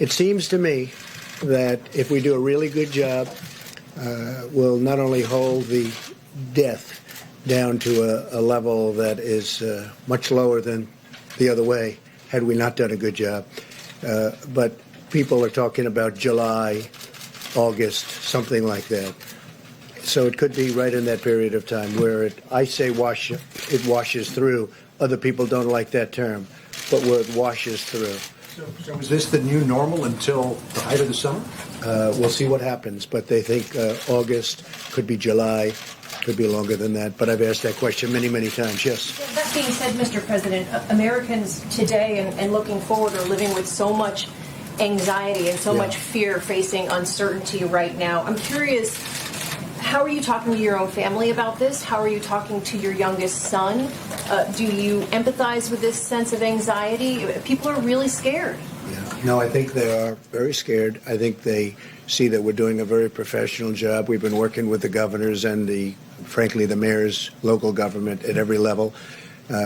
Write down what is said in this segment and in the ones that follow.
It seems to me that if we do a really good job, we'll not only hold the death down to a level that is much lower than the other way, had we not done a good job. But people are talking about July, August, something like that. So it could be right in that period of time where it washes through. Other people don't like that term, but where it washes through. So is this the new normal until the height of the summer? We'll see what happens, but they think August, could be July, could be longer than that. But I've asked that question many, many times, yes. That being said, Mr. President, Americans today and looking forward are living with so much anxiety and so much fear facing uncertainty right now. I'm curious, how are you talking to your own family about this? How are you talking to your youngest son? Do you empathize with this sense of anxiety? People are really scared. Yeah. No, I think they are very scared. I think they see that we're doing a very professional job. We've been working with the governors and, frankly, the mayors, local government at every level.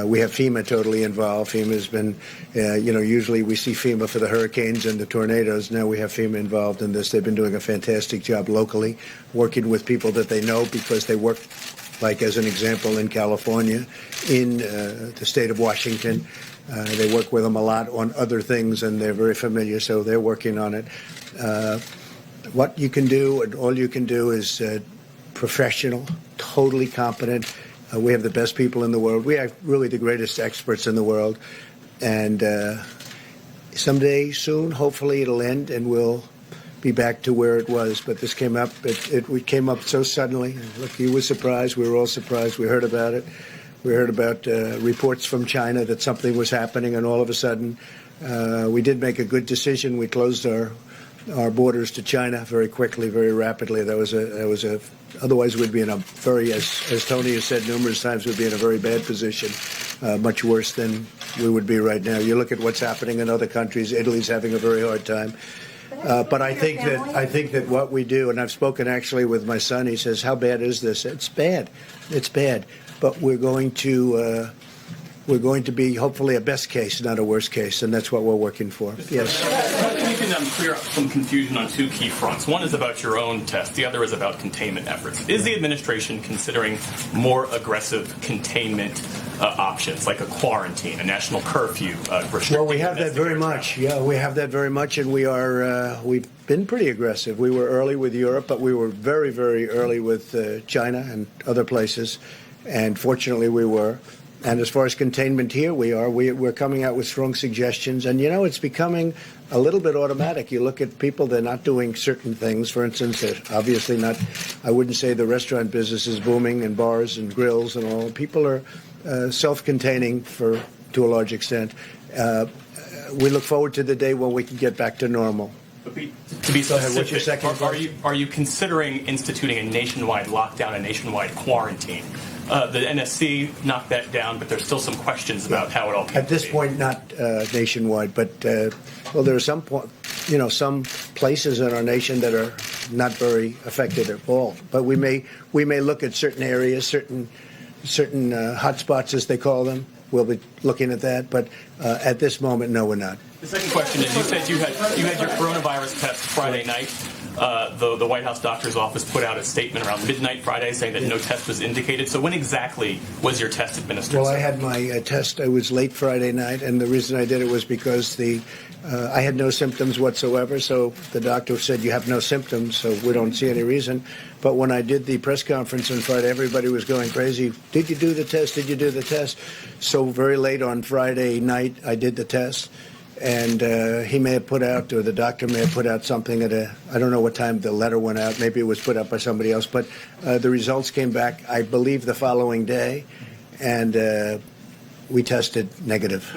We have FEMA totally involved. FEMA's been, usually we see FEMA for the hurricanes and the tornadoes. Now we have FEMA involved in this. They've been doing a fantastic job locally, working with people that they know because they work, like as an example, in California, in the state of Washington. They work with them a lot on other things, and they're very familiar, so they're working on it. What you can do, and all you can do, is professional, totally competent. We have the best people in the world. We have really the greatest experts in the world. And someday soon, hopefully it'll end and we'll be back to where it was. But this came up. It came up so suddenly. Look, he was surprised. We were all surprised. We heard about it. We heard about reports from China that something was happening. And all of a sudden, we did make a good decision. We closed our borders to China very quickly, very rapidly. Otherwise we'd be in a very, as Tony has said numerous times, we'd be in a very bad position, much worse than we would be right now. You look at what's happening in other countries. Italy's having a very hard time. But I think that what we do, and I've spoken actually with my son. He says, "How bad is this?" It's bad. It's bad. But we're going to be hopefully a best case, not a worst case, and that's what we're working for. Yes. You can clear up some confusion on two key fronts. One is about your own test. The other is about containment efforts. Is the administration considering more aggressive containment options, like a quarantine, a national curfew? Well, we have that very much. Yeah, we have that very much, and we've been pretty aggressive. We were early with Europe, but we were very, very early with China and other places, and fortunately we were. And as far as containment here, we're coming out with strong suggestions. And, it's becoming a little bit automatic. You look at people, they're not doing certain things. For instance, they're obviously not, I wouldn't say the restaurant business is booming and bars and grills and all. People are self-containing to a large extent. We look forward to the day when we can get back to normal. To be specific, what's your second are you considering instituting a nationwide lockdown, a nationwide quarantine? The NSC knocked that down, but there's still some questions about how it all came at this point, not nationwide, but there are some places in our nation that are not very affected at all. But we may look at certain areas, certain hot spots, as they call them. We'll be looking at that, but at this moment, no, we're not. The second question is: you said you had your coronavirus test Friday night. The White House doctor's office put out a statement around midnight Friday saying that no test was indicated. So when exactly was your test administered? Well, I had my test. It was late Friday night, and the reason I did it was because I had no symptoms whatsoever. So the doctor said, "You have no symptoms, so we don't see any reason." But when I did the press conference on Friday, everybody was going crazy. Did you do the test? Did you do the test? So very late on Friday night, I did the test. And he may have put out, or the doctor may have put out something I don't know what time the letter went out. Maybe it was put out by somebody else. But the results came back, I believe, the following day. And we tested negative.